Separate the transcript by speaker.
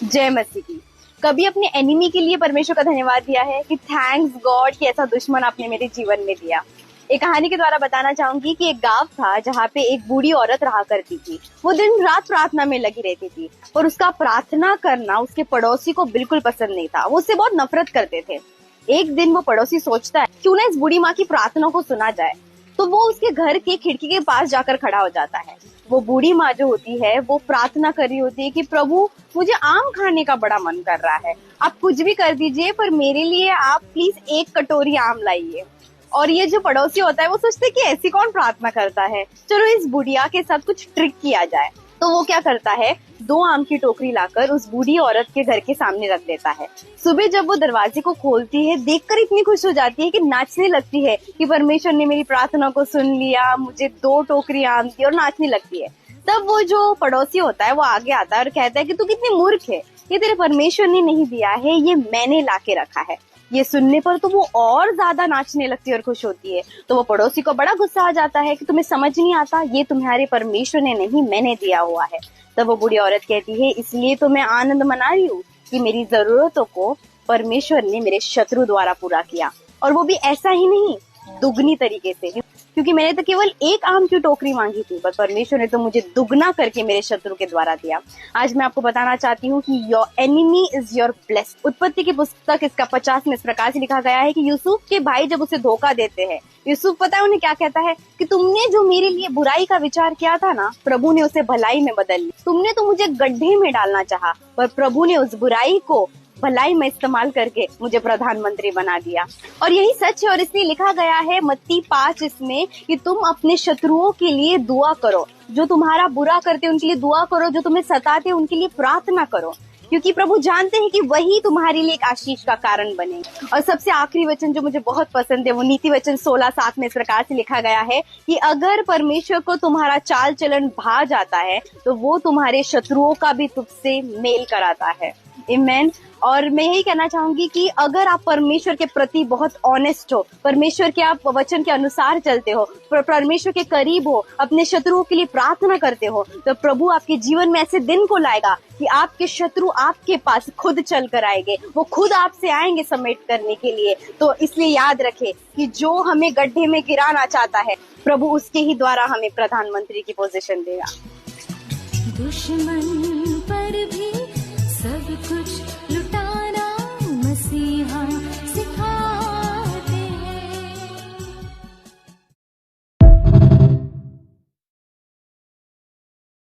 Speaker 1: जय मसीह की। कभी अपने एनिमी के लिए परमेश्वर का धन्यवाद दिया है कि थैंक्स गॉड कि ऐसा दुश्मन आपने मेरे जीवन में दिया। एक कहानी के द्वारा बताना चाहूंगी कि एक गांव था जहाँ पे एक बूढ़ी औरत रहा करती थी। वो दिन रात प्रार्थना में लगी रहती थी और उसका प्रार्थना करना उसके पड़ोसी को बिल्कुल पसंद नहीं था। वो उससे बहुत नफरत करते थे। एक दिन वो पड़ोसी सोचता है क्यों ना इस बूढ़ी माँ की प्रार्थना को सुना जाए, तो वो उसके घर के खिड़की के पास जाकर खड़ा हो जाता है। वो बूढ़ी माँ जो होती है वो प्रार्थना कर रही होती है कि प्रभु मुझे आम खाने का बड़ा मन कर रहा है, आप कुछ भी कर दीजिए पर मेरे लिए आप प्लीज एक कटोरी आम लाइए। और ये जो पड़ोसी होता है वो सोचते कि ऐसी कौन प्रार्थना करता है, चलो इस बुढ़िया के साथ कुछ ट्रिक किया जाए। तो वो क्या करता है, 2 आम की टोकरी लाकर उस बूढ़ी औरत के घर के सामने रख देता है। सुबह जब वो दरवाजे को खोलती है देखकर इतनी खुश हो जाती है कि नाचने लगती है कि परमेश्वर ने मेरी प्रार्थना को सुन लिया, मुझे 2 टोकरी आम दी, और नाचने लगती है। तब वो जो पड़ोसी होता है वो आगे आता है और कहता है कि तू कितनी मूर्ख है, ये तेरे परमेश्वर ने नहीं दिया है, ये मैंने लाके रखा है। ये सुनने पर तो वो और ज्यादा नाचने लगती है और खुश होती है। तो वो पड़ोसी को बड़ा गुस्सा आ जाता है कि तुम्हें समझ नहीं आता, ये तुम्हारे परमेश्वर ने नहीं, मैंने दिया हुआ है। तब वो बूढ़ी औरत कहती है इसलिए तो मैं आनंद मना रही हूँ कि मेरी जरूरतों को परमेश्वर ने मेरे शत्रु द्वारा पूरा किया, और वो भी ऐसा ही नहीं, दुगनी तरीके से, क्योंकि मैंने तो केवल 1 आम की टोकरी मांगी थी पर परमेश्वर ने तो मुझे दुगना करके मेरे शत्रु के द्वारा दिया। आज मैं आपको बताना चाहती हूँ कि your enemy is your blessed. उत्पत्ति की पुस्तक इसका 50 में इस प्रकार से लिखा गया है कि यूसुफ के भाई जब उसे धोखा देते हैं, यूसुफ पता है उन्हें क्या कहता है कि तुमने जो मेरे लिए बुराई का विचार किया था ना, प्रभु ने उसे भलाई में बदल लिया। तुमने तो मुझे गड्ढे में डालना चाहा पर प्रभु ने उस बुराई को भलाई में इस्तेमाल करके मुझे प्रधानमंत्री बना दिया। और यही सच है, और इसलिए लिखा गया है मत्ती 5 इसमें कि तुम अपने शत्रुओं के लिए दुआ करो, जो तुम्हारा बुरा करते उनके लिए दुआ करो, जो तुम्हें सताते उनके लिए प्रार्थना करो, क्योंकि प्रभु जानते हैं कि वही तुम्हारे लिए एक आशीष का कारण बने। और सबसे आखिरी वचन जो मुझे बहुत पसंद है वो नीति वचन 16:7 में इस प्रकार से लिखा गया है कि अगर परमेश्वर को तुम्हारा चाल चलन भा जाता है तो वो तुम्हारे शत्रुओं का भी तुझसे मेल कराता है। आमीन। और मैं यही कहना चाहूंगी कि अगर आप परमेश्वर के प्रति बहुत ऑनेस्ट हो, परमेश्वर के आप वचन के अनुसार चलते हो, परमेश्वर के करीब हो, अपने शत्रुओं के लिए प्रार्थना करते हो, तो प्रभु आपके जीवन में ऐसे दिन को लाएगा कि आपके शत्रु आपके पास खुद चल कर आएंगे, वो खुद आपसे आएंगे समेट करने के लिए। तो इसलिए याद रखे कि जो हमें गड्ढे में गिराना चाहता है प्रभु उसके ही द्वारा हमें प्रधानमंत्री की पोजीशन देगा।
Speaker 2: दुश्मन पर भी सब कुछ